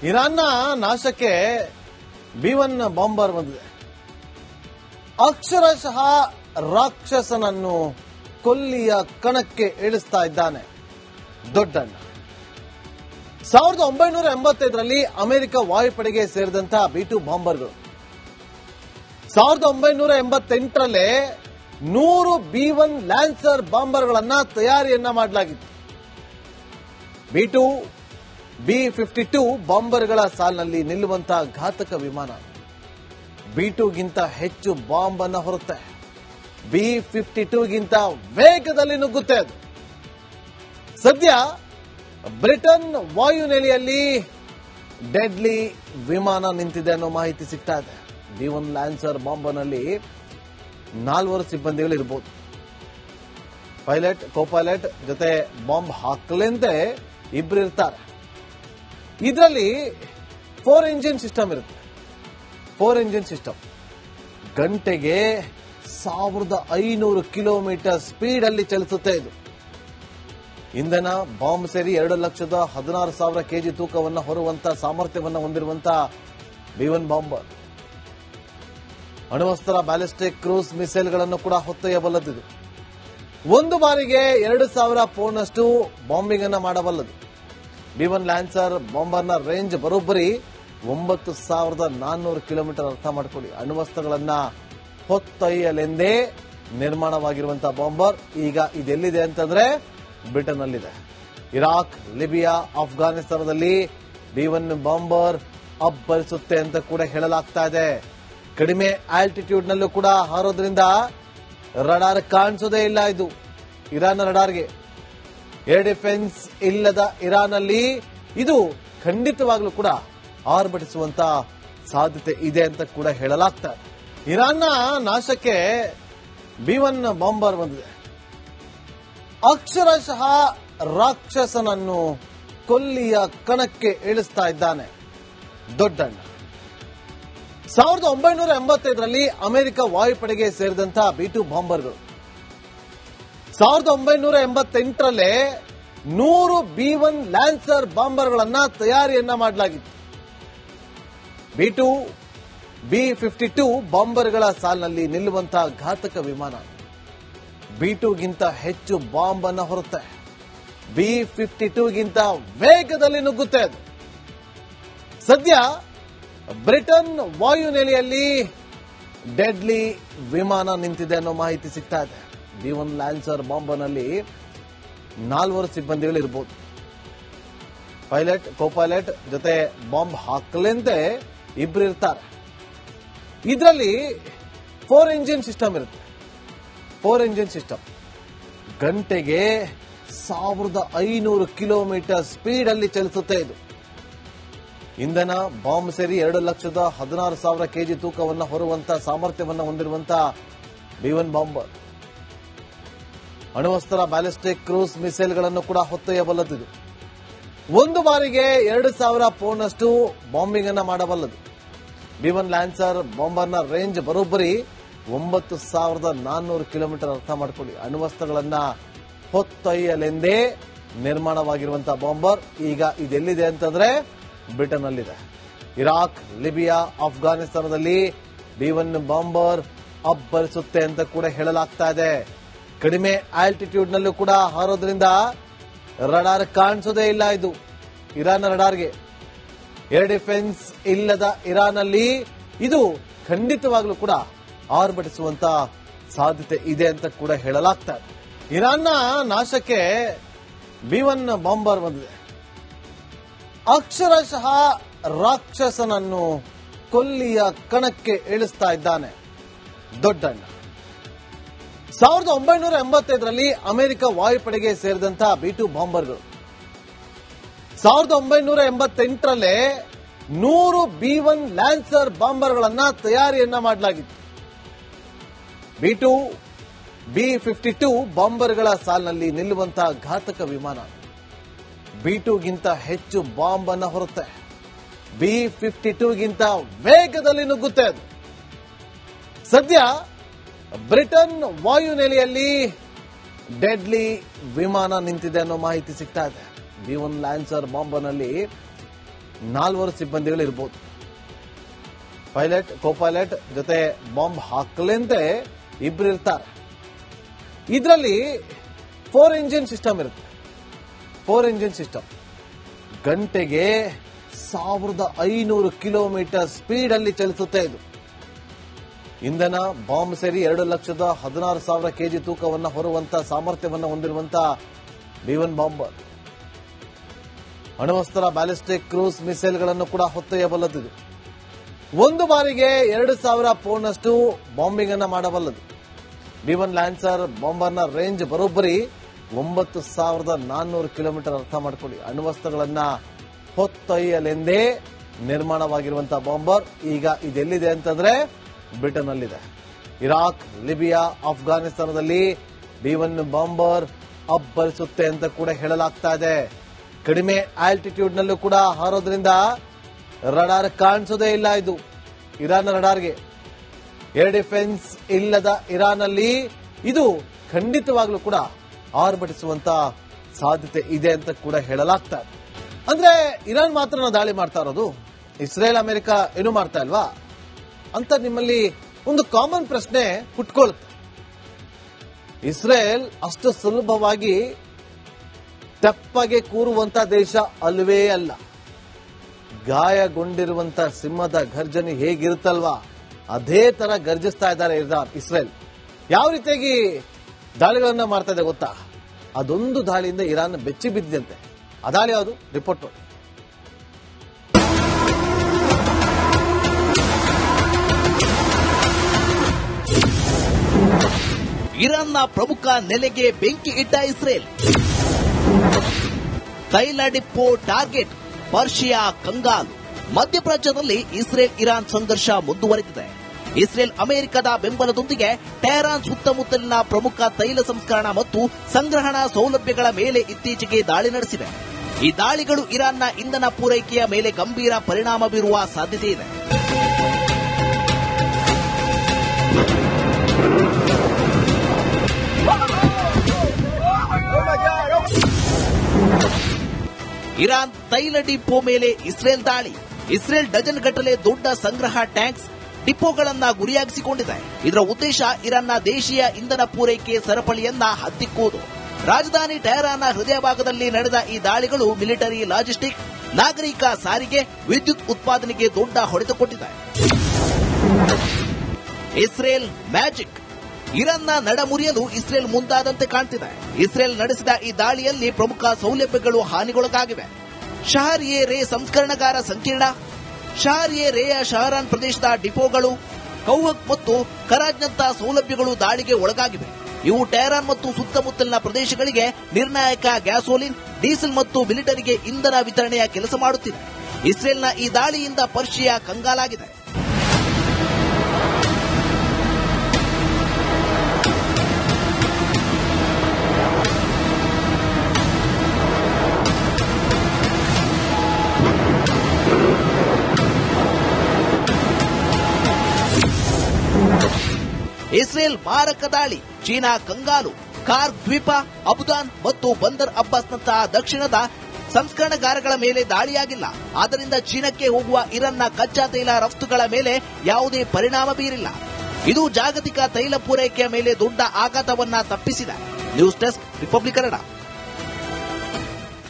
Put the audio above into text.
ಇರಾನ್ನ ನಾಶಕ್ಕೆ B1 bomber ಬಂದಿದೆ. ಅಕ್ಷರಶಃ ರಾಕ್ಷಸನನ್ನು ಕೊಲ್ಲಿಯ ಕಣಕ್ಕೆ ಇಳಿಸ್ತಾ ಇದ್ದಾನೆ ದೊಡ್ಡಣ್ಣ. 1985ರಲ್ಲಿ ಅಮೆರಿಕ ವಾಯುಪಡೆಗೆ ಸೇರಿದಂತಹ B2 ಬಾಂಬರ್ಗಳು 1988ರಲ್ಲೇ 100 B1 ಲ್ಯಾನ್ಸರ್ ಬಾಂಬರ್ಗಳನ್ನ ತಯಾರಿಯನ್ನ ಮಾಡಲಾಗಿತ್ತು. B2 B-52 ಬಾಂಬರ್ಗಳ ಸಾಲಿನಲ್ಲಿ ನಿಲ್ಲುವಂತಹ ಘಾತಕ ವಿಮಾನ. B2ಗಿಂತ ಹೆಚ್ಚು ಬಾಂಬ್ ಅನ್ನ ಹೊರುತ್ತೆ. B-52ಗಿಂತ ವೇಗದಲ್ಲಿ ನುಗ್ಗುತ್ತೆ ಅದು. ಸದ್ಯ ಬ್ರಿಟನ್ ವಾಯುನೆಲೆಯಲ್ಲಿ ಡೆಡ್ಲಿ ವಿಮಾನ ನಿಂತಿದೆ ಅನ್ನೋ ಮಾಹಿತಿ ಸಿಗ್ತಾ ಇದೆ. B1 ಲ್ಯಾನ್ಸರ್ ಬಾಂಬ್ನಲ್ಲಿ 4 ಸಿಬ್ಬಂದಿಗಳು ಇರಬಹುದು. ಪೈಲಟ್, ಕೋಪೈಲಟ್ ಜೊತೆ ಬಾಂಬ್ ಹಾಕಲೆಂದೇ ಇಬ್ರು ಇರ್ತಾರೆ. ಇದರಲ್ಲಿ 4 ಇಂಜಿನ್ ಸಿಸ್ಟಮ್ ಇರುತ್ತೆ. 4 ಇಂಜಿನ್ ಸಿಸ್ಟಮ್ ಗಂಟೆಗೆ 1500 ಕಿಲೋಮೀಟರ್ ಸ್ಪೀಡ್ ಅಲ್ಲಿ ಚಲಿಸುತ್ತೆ. ಇದು ಇಂಧನ ಬಾಂಬ್ ಸೇರಿ 2,16,000 ಕೆಜಿ ತೂಕವನ್ನು ಹೊರುವಂತಹ ಸಾಮರ್ಥ್ಯವನ್ನು ಹೊಂದಿರುವಂತಹ B1 ಬಾಂಬರ್. ಅಣ್ವಸ್ತ್ರ, ಬ್ಯಾಲಿಸ್ಟಿಕ್, ಕ್ರೂಸ್ ಮಿಸೈಲ್ಗಳನ್ನು ಕೂಡ ಹೊತ್ತೊಯ್ಯಬಲ್ಲದು. ಒಂದು ಬಾರಿಗೆ 2,000 ಪೌಂಡ್ನಷ್ಟು ಬಾಂಬಿಂಗ್ ಅನ್ನ ಮಾಡಬಲ್ಲದು. B1 ಲ್ಯಾನ್ಸರ್ ಬಾಂಬರ್ನ ರೇಂಜ್ ಬರೋಬ್ಬರಿ 9,400 ಕಿಲೋಮೀಟರ್. ಅರ್ಥ ಮಾಡಿಕೊಳ್ಳಿ, ಅಣ್ವಸ್ತ್ರಗಳನ್ನ ಹೊತ್ತೊಯ್ಯಲೆಂದೇ ನಿರ್ಮಾಣವಾಗಿರುವಂತಹ ಬಾಂಬರ್. ಈಗ ಇದೆಲ್ಲಿದೆ ಅಂತಂದ್ರೆ ಬ್ರಿಟನ್ ನಲ್ಲಿದೆ. ಇರಾಕ್, ಲಿಬಿಯಾ, ಅಫ್ಘಾನಿಸ್ತಾನದಲ್ಲಿ B1 ಬಾಂಬರ್ ಅಬ್ಬರಿಸುತ್ತೆ ಅಂತ ಕೂಡ ಹೇಳಲಾಗ್ತಾ ಇದೆ. ಕಡಿಮೆ ಆಲ್ಟಿಟ್ಯೂಡ್ ನಲ್ಲೂ ಕೂಡ ಹಾರೋದ್ರಿಂದ ರಡಾರ್ ಕಾಣಿಸೋದೇ ಇಲ್ಲ. ಇದು ಇರಾನ್ ರಡಾರ್ಗೆ ಏರ್ ಡಿಫೆನ್ಸ್ ಇಲ್ಲದ ಇರಾನ್ನಲ್ಲಿ ಇದು ಖಂಡಿತವಾಗ್ಲೂ ಕೂಡ ಆರ್ಭಟಿಸುವಂತ ಸಾಧ್ಯತೆ ಇದೆ ಅಂತ ಕೂಡ ಹೇಳಲಾಗ್ತಾ ಇದೆ. ಇರಾನ್ನ ನಾಶಕ್ಕೆ B1 ಬಾಂಬರ್ ಬಂದಿದೆ. ಅಕ್ಷರಶಃ ರಾಕ್ಷಸನನ್ನು ಕೊಲ್ಲಿಯ ಕಣಕ್ಕೆ ಇಳಿಸ್ತಾ ಇದ್ದಾನೆ ದೊಡ್ಡಣ್ಣ. 1985ರಲ್ಲಿ ಅಮೆರಿಕ ವಾಯುಪಡೆಗೆ ಸೇರಿದಂತಹ B2 ಬಾಂಬರ್ಗಳು 1988ರಲ್ಲೇ 100 B1 ಲ್ಯಾನ್ಸರ್ ಬಾಂಬರ್ಗಳನ್ನ ತಯಾರಿಯನ್ನ ಮಾಡಲಾಗಿತ್ತು. B2 B-52 ಬಾಂಬರ್ಗಳ ಸಾಲಿನಲ್ಲಿ ನಿಲ್ಲುವಂತಹ ಘಾತಕ ವಿಮಾನ. B2ಗಿಂತ ಹೆಚ್ಚು ಬಾಂಬ್ ಅನ್ನ ಹೊರುತ್ತೆ. B-52ಗಿಂತ ವೇಗದಲ್ಲಿ ನುಗ್ಗುತ್ತೆ ಅದು. ಸದ್ಯ ಬ್ರಿಟನ್ ವಾಯುನೆಲೆಯಲ್ಲಿ ಡೆಡ್ಲಿ ವಿಮಾನ ನಿಂತಿದೆ ಅನ್ನೋ ಮಾಹಿತಿ ಸಿಗ್ತಾ ಇದೆ. B1 ಲ್ಯಾನ್ಸರ್ ಬಾಂಬ್ನಲ್ಲಿ 4 ಸಿಬ್ಬಂದಿಗಳು ಇರಬಹುದು. ಪೈಲಟ್, ಕೋಪೈಲಟ್ ಜೊತೆ ಬಾಂಬ್ ಹಾಕಲೆಂದೇ ಇಬ್ರು ಇರ್ತಾರೆ. ಇದರಲ್ಲಿ 4 ಇಂಜಿನ್ ಸಿಸ್ಟಮ್ ಇರುತ್ತೆ. 4 ಇಂಜಿನ್ ಸಿಸ್ಟಮ್ ಗಂಟೆಗೆ 1500 ಕಿಲೋಮೀಟರ್ ಸ್ಪೀಡ್ ಅಲ್ಲಿ ಚಲಿಸುತ್ತೆ. ಇದು ಇಂಧನ ಬಾಂಬ್ ಸೇರಿ 2,16,000 ಕೆಜಿ ತೂಕವನ್ನು ಹೊರುವಂತಹ ಸಾಮರ್ಥ್ಯವನ್ನು ಹೊಂದಿರುವಂತಹ B1 ಬಾಂಬರ್. ಅಣ್ವಸ್ತ್ರ, ಬ್ಯಾಲಿಸ್ಟಿಕ್, ಕ್ರೂಸ್ ಮಿಸೈಲ್ಗಳನ್ನು ಕೂಡ ಹೊತ್ತೊಯ್ಯಬಲ್ಲದು. ಒಂದು ಬಾರಿಗೆ 2,000 ಪೌಂಡ್ನಷ್ಟು ಬಾಂಬಿಂಗ್ ಅನ್ನ ಮಾಡಬಲ್ಲದು. B1 ಲ್ಯಾನ್ಸರ್ ಬಾಂಬರ್ನ ರೇಂಜ್ ಬರೋಬ್ಬರಿ 9,400 ಕಿಲೋಮೀಟರ್. ಅರ್ಥ ಮಾಡಿಕೊಳ್ಳಿ, ಅಣ್ವಸ್ತ್ರಗಳನ್ನ ಹೊತ್ತೊಯ್ಯಲೆಂದೇ ನಿರ್ಮಾಣವಾಗಿರುವಂತಹ ಬಾಂಬರ್. ಈಗ ಇದೆಲ್ಲಿದೆ ಅಂತಂದ್ರೆ ಬ್ರಿಟನ್ ನಲ್ಲಿದೆ. ಇರಾಕ್, ಲಿಬಿಯಾ, ಅಫ್ಘಾನಿಸ್ತಾನದಲ್ಲಿ B1 ಬಾಂಬರ್ ಅಬ್ಬರಿಸುತ್ತೆ ಅಂತ ಕೂಡ ಹೇಳಲಾಗ್ತಾ ಇದೆ. ಕಡಿಮೆ ಆಲ್ಟಿಟ್ಯೂಡ್ ನಲ್ಲೂ ಕೂಡ ಹಾರೋದ್ರಿಂದ ರಡಾರ್ ಕಾಣಿಸೋದೇ ಇಲ್ಲ. ಇದು ಇರಾನ್ ರಡಾರ್ಗೆ ಏರ್ ಡಿಫೆನ್ಸ್ ಇಲ್ಲದ ಇರಾನ್ನಲ್ಲಿ ಇದು ಖಂಡಿತವಾಗ್ಲೂ ಕೂಡ ಆರ್ಭಟಿಸುವಂತ ಸಾಧ್ಯತೆ ಇದೆ ಅಂತ ಕೂಡ ಹೇಳಲಾಗ್ತಾ ಇದೆ. ಇರಾನ್ನ ನಾಶಕ್ಕೆ B1 ಬಾಂಬರ್ ಬಂದಿದೆ. ಅಕ್ಷರಶಃ ರಾಕ್ಷಸನನ್ನು ಕೊಲ್ಲಿಯ ಕಣಕ್ಕೆ ಇಳಿಸ್ತಾ ಇದ್ದಾನೆ ದೊಡ್ಡಣ್ಣ. 1985ರಲ್ಲಿ ಅಮೆರಿಕ ವಾಯುಪಡೆಗೆ ಸೇರಿದಂತಹ B2 ಬಾಂಬರ್ಗಳು 1988ರಲ್ಲೇ 100 B1 ಲ್ಯಾನ್ಸರ್ ಬಾಂಬರ್ಗಳನ್ನ ತಯಾರಿಯನ್ನ ಮಾಡಲಾಗಿತ್ತು. B2 B-52 ಬಾಂಬರ್ಗಳ ಸಾಲಿನಲ್ಲಿ ನಿಲ್ಲುವಂತಹ ಘಾತಕ ವಿಮಾನ. B2ಗಿಂತ ಹೆಚ್ಚು ಬಾಂಬ್ ಅನ್ನ ಹೊರುತ್ತೆ. B-52ಗಿಂತ ವೇಗದಲ್ಲಿ ನುಗ್ಗುತ್ತೆ ಅದು. ಸದ್ಯ ಬ್ರಿಟನ್ ವಾಯುನೆಲೆಯಲ್ಲಿ ಡೆಡ್ಲಿ ವಿಮಾನ ನಿಂತಿದೆ ಅನ್ನೋ ಮಾಹಿತಿ ಸಿಗ್ತಾ ಇದೆ. B1 ಲ್ಯಾನ್ಸರ್ ಬಾಂಬ್ನಲ್ಲಿ 4 ಸಿಬ್ಬಂದಿಗಳು ಇರಬಹುದು. ಪೈಲಟ್, ಕೋ ಪೈಲಟ್ ಜೊತೆ ಬಾಂಬ್ ಹಾಕಲೆಂತೆ ಇಬ್ರು ಇರ್ತಾರೆ. ಇದರಲ್ಲಿ 4 ಇಂಜಿನ್ ಸಿಸ್ಟಮ್ ಇರುತ್ತೆ. 4 ಇಂಜಿನ್ ಸಿಸ್ಟಮ್ ಗಂಟೆಗೆ 1500 ಕಿಲೋಮೀಟರ್ ಸ್ಪೀಡ್ ಅಲ್ಲಿ ಚಲಿಸುತ್ತೆ. ಇದು ಇಂಧನ ಬಾಂಬ್ ಸೇರಿ 2,16,000 ಕೆಜಿ ತೂಕವನ್ನು ಹೊರುವಂತಹ ಸಾಮರ್ಥ್ಯವನ್ನು ಹೊಂದಿರುವಂತಹ B1 ಬಾಂಬರ್ ಅಣ್ವಸ್ತ್ರ ಬ್ಯಾಲಿಸ್ಟಿಕ್ ಕ್ರೂಸ್ ಮಿಸೈಲ್ಗಳನ್ನು ಕೂಡ ಹೊತ್ತೊಯ್ಯಬಲ್ಲದು. ಒಂದು ಬಾರಿಗೆ 2,000 ಪೌಂಡ್ನಷ್ಟು ಬಾಂಬಿಂಗ್ ಅನ್ನ ಮಾಡಬಲ್ಲದು. B1 ಲ್ಯಾನ್ಸರ್ ಬಾಂಬರ್ನ ರೇಂಜ್ ಬರೋಬ್ಬರಿ 9,400 ಕಿಲೋಮೀಟರ್. ಅರ್ಥ ಮಾಡ್ಕೊಳ್ಳಿ, ಅಣ್ವಸ್ತ್ರಗಳನ್ನ ಹೊತ್ತೊಯ್ಯಲೆಂದೇ ನಿರ್ಮಾಣವಾಗಿರುವಂತಹ ಬಾಂಬರ್. ಈಗ ಇದೆಲ್ಲಿದೆ ಅಂತಂದ್ರೆ ಬ್ರಿಟನ್ ಅಲ್ಲಿದೆ. ಇರಾಕ್, ಲಿಬಿಯಾ, ಅಫ್ಘಾನಿಸ್ತಾನದಲ್ಲಿ B1 ಬಾಂಬರ್ ಅಬ್ಬರಿಸುತ್ತೆ ಅಂತ ಕೂಡ ಹೇಳಲಾಗ್ತಾ ಇದೆ. ಕಡಿಮೆ ಆಲ್ಟಿಟ್ಯೂಡ್ ನಲ್ಲೂ ಕೂಡ ಹಾರೋದ್ರಿಂದ ರಡಾರ್ ಕಾಣಿಸೋದೇ ಇಲ್ಲ. ಇದು ಇರಾನ್ ರಡಾರ್ಗೆ ಏರ್ ಡಿಫೆನ್ಸ್ ಇಲ್ಲದ ಇರಾನ್ ಅಲ್ಲಿ ಇದು ಖಂಡಿತವಾಗ್ಲೂ ಕೂಡ ಆರ್ಭಟಿಸುವಂತ ಸಾಧ್ಯತೆ ಇದೆ ಅಂತ ಕೂಡ ಹೇಳಲಾಗ್ತಾ ಇದೆ. ಅಂದ್ರೆ ಇರಾನ್ ಮಾತ್ರ ದಾಳಿ ಮಾಡ್ತಾ ಇರೋದು, ಇಸ್ರೇಲ್ ಅಮೆರಿಕ ಏನು ಮಾಡ್ತಾ ಇಲ್ವಾ ಅಂತ ನಿಮ್ಮಲ್ಲಿ ಒಂದು ಕಾಮನ್ ಪ್ರಶ್ನೆ ಹುಟ್ಕೊಳ್ಳುತ್ತೆ. ಇಸ್ರೇಲ್ ಅಷ್ಟು ಸುಲಭವಾಗಿ ತೆಪ್ಪಗೆ ಕೂರುವಂತ ದೇಶ ಅಲ್ವೇ ಅಲ್ಲ. ಗಾಯಗೊಂಡಿರುವಂತ ಸಿಂಹದ ಗರ್ಜನೆ ಹೇಗಿರುತ್ತಲ್ವಾ ಅದೇ ತರ ಗರ್ಜಿಸ್ತಾ ಇದ್ದಾರೆ ಇಸ್ರೇಲ್. ಯಾವ ರೀತಿಯಾಗಿ ದಾಳಿಗಳನ್ನ ಮಾಡ್ತಾ ಇದೆ ಗೊತ್ತಾ? ಅದೊಂದು ದಾಳಿಯಿಂದ ಇರಾನ್ ಬೆಚ್ಚಿ ಬಿದ್ದಂತೆ. ಆ ದಾಳಿ ಯಾವುದು? ರಿಪೋರ್ಟ್ ನೋಡಿ. ಇರಾನ್ನ ಪ್ರಮುಖ ನೆಲೆಗೆ ಬೆಂಕಿ ಇಟ್ಟ ಇಸ್ರೇಲ್. ತೈಲ ಡಿಪೋ ಟಾರ್ಗೆಟ್, ಪರ್ಷಿಯಾ ಕಂಗಾಲು. ಮಧ್ಯಪ್ರಾಚ್ಯದಲ್ಲಿ ಇಸ್ರೇಲ್ ಇರಾನ್ ಸಂಘರ್ಷ ಮುಂದುವರೆದಿದೆ. ಇಸ್ರೇಲ್ ಅಮೆರಿಕದ ಬೆಂಬಲದೊಂದಿಗೆ ಟೆಹರಾನ್ ಸುತ್ತಮುತ್ತಲಿನ ಪ್ರಮುಖ ತೈಲ ಸಂಸ್ಕರಣಾ ಮತ್ತು ಸಂಗ್ರಹಣಾ ಸೌಲಭ್ಯಗಳ ಮೇಲೆ ಇತ್ತೀಚೆಗೆ ದಾಳಿ ನಡೆಸಿವೆ. ಈ ದಾಳಿಗಳು ಇರಾನ್ನ ಇಂಧನ ಪೂರೈಕೆಯ ಮೇಲೆ ಗಂಭೀರ ಪರಿಣಾಮ ಬೀರುವ ಸಾಧ್ಯತೆ ಇದೆ. ಇರಾನ್ ತೈಲ ಡಿಪೋ ಮೇಲೆ ಇಸ್ರೇಲ್ ದಾಳಿ. ಇಸ್ರೇಲ್ ಡಜನ್ ಗಟ್ಟಲೆ ದೊಡ್ಡ ಸಂಗ್ರಹ ಟ್ಯಾಂಕ್ಸ್, ಡಿಪೋಗಳನ್ನ ಗುರಿಯಾಗಿಸಿಕೊಂಡಿದೆ. ಇದರ ಉದ್ದೇಶ ಇರಾನ್ನ ದೇಶೀಯ ಇಂಧನ ಪೂರೈಕೆ ಸರಪಳಿಯನ್ನ ಹತ್ತಿಕ್ಕುವುದು. ರಾಜಧಾನಿ ಟೆಹರಾನ್ನ ಹೃದಯ ಭಾಗದಲ್ಲಿ ನಡೆದ ಈ ದಾಳಿಗಳು ಮಿಲಿಟರಿ, ಲಾಜಿಸ್ಟಿಕ್, ನಾಗರಿಕ ಸಾರಿಗೆ, ವಿದ್ಯುತ್ ಉತ್ಪಾದನೆಗೆ ದೊಡ್ಡ ಹೊಡೆತ ಕೊಟ್ಟಿದೆ. Israel magic. ಇರಾನ್ನ ನಡಮುರಿಯಲು ಇಸ್ರೇಲ್ ಮುಂದಾದಂತೆ ಕಾಣ್ತಿದೆ. ಇಸ್ರೇಲ್ ನಡೆಸಿದ ಈ ದಾಳಿಯಲ್ಲಿ ಪ್ರಮುಖ ಸೌಲಭ್ಯಗಳು ಹಾನಿಗೊಳಗಾಗಿವೆ. ಶಹರ್ ಎ ರೇ ಸಂಸ್ಕರಣಾಗಾರ ಸಂಕೀರ್ಣ, ಶಹರ್ ಎ ರೇಯ ಶಹರಾನ್ ಪ್ರದೇಶದ ಡಿಪೋಗಳು, ಕೌಹಕ್ ಮತ್ತು ಕರಾಜ್ನಂತಹ ಸೌಲಭ್ಯಗಳು ದಾಳಿಗೆ ಒಳಗಾಗಿವೆ. ಇವು ಟೆಹರಾನ್ ಮತ್ತು ಸುತ್ತಮುತ್ತಲಿನ ಪ್ರದೇಶಗಳಿಗೆ ನಿರ್ಣಾಯಕ ಗ್ಯಾಸೋಲಿನ್, ಡೀಸೆಲ್ ಮತ್ತು ಮಿಲಿಟರಿಗೆ ಇಂಧನ ವಿತರಣೆಯ ಕೆಲಸ ಮಾಡುತ್ತಿದೆ. ಇಸ್ರೇಲ್ನ ಈ ದಾಳಿಯಿಂದ ಪರ್ಷಿಯಾ ಕಂಗಾಲಾಗಿದೆ. ಇಸ್ರೇಲ್ ಮಾರಕ ದಾಳಿ, ಚೀನಾ ಕಂಗಾಲು. ಕಾರ್ಗ್ ದ್ವೀಪ, ಅಬುದಾನ್ ಮತ್ತು ಬಂದರ್ ಅಬ್ಬಾಸ್ನಂತಹ ದಕ್ಷಿಣದ ಸಂಸ್ಕರಣಾಗಾರಗಳ ಮೇಲೆ ದಾಳಿಯಾಗಿಲ್ಲ. ಆದ್ದರಿಂದ ಚೀನಾಕ್ಕೆ ಹೋಗುವ ಇರಾನ್ನ ಕಚ್ಚಾ ತೈಲ ರಫ್ತುಗಳ ಮೇಲೆ ಯಾವುದೇ ಪರಿಣಾಮ ಬೀರಿಲ್ಲ. ಇದು ಜಾಗತಿಕ ತೈಲ ಪೂರೈಕೆಯ ಮೇಲೆ ದೊಡ್ಡ ಆಘಾತವನ್ನ ತಪ್ಪಿಸಿದೆ. News desk, Republic Kannada.